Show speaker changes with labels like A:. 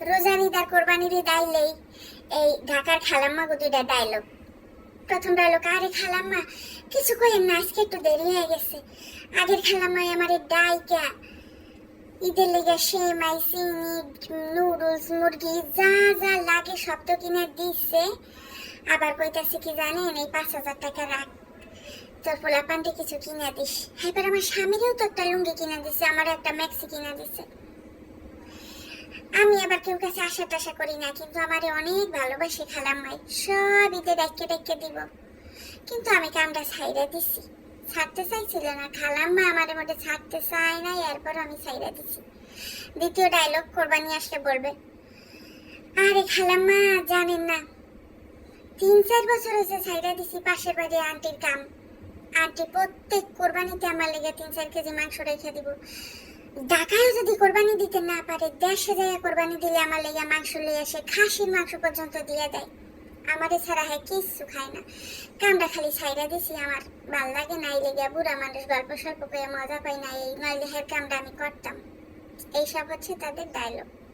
A: রোজার ঈদ আর কোরবানির ঈদ আইলেই এই ঢাকার খালাম্মা দুইটা ডায়লগ। প্রথম ডায়লগ, আরে খালাম্মা কিছু কইেন না, আজকে একটু দেরি হয়ে গেছে। আগের খালাম্মাই আমার ডাইকা ঈদের লেগে সেমাই, চিনি, নুডলস, মুরগি যা যা লাগে সব তো কিনে দিচ্ছে। আবার কইতাছে কি জানেন, এই 5,000 টাকা রাখ, তোর পোলা পান্ডে কিছু কিনে দিস। এবার আমার স্বামীরও তো একটা লুঙ্গি কিনে দিছে, আমার একটা ম্যাক্সি কিনে দিছে। আমি আবার কেউ কাছে আশা টাশা করি না, কিন্তু আমারে অনেক ভালোবাসে খালাম্মাই, সব ঈদে ডাইকে ডাইকে দিব। কিন্তু আমি কামটা ছাইরা দিছি, ছাড়তে চাইছিল না খালাম্মা, আমাদের মধ্যে ছাড়তে চায় না, এরপর আমি ছাইরা দিছি। দ্বিতীয় ডায়লগ, কোরবানি আসলে বলবে, আরে খালাম্মা জানেন না 3-4 বছর হয়েছে ছাইরা দিছি পাশের বাড়ি আন্টির কাম। আন্টি প্রত্যেক কোরবানিতে আমার লেগে 3-4 কেজি মাংস রেখে দিব। ঢাকায় যদি কোরবানি দিতে না পারে, দেশে যায় কোরবানি দিলে আমার লেগে মাংস লিয়ে আসে, খাসির মাংস পর্যন্ত দিয়ে দেয়। আমারে ছাড়া হয় কিচ্ছু খায় না। কামটা খালি ছাইরা দিছি, আমার ভাল লাগে না, এই লেগে বুড়া মানুষ গল্প স্বল্প করে মজা পাই না, এই নইলে হের কামটা আমি করতাম। এইসব হচ্ছে তাদের ডায়লগ।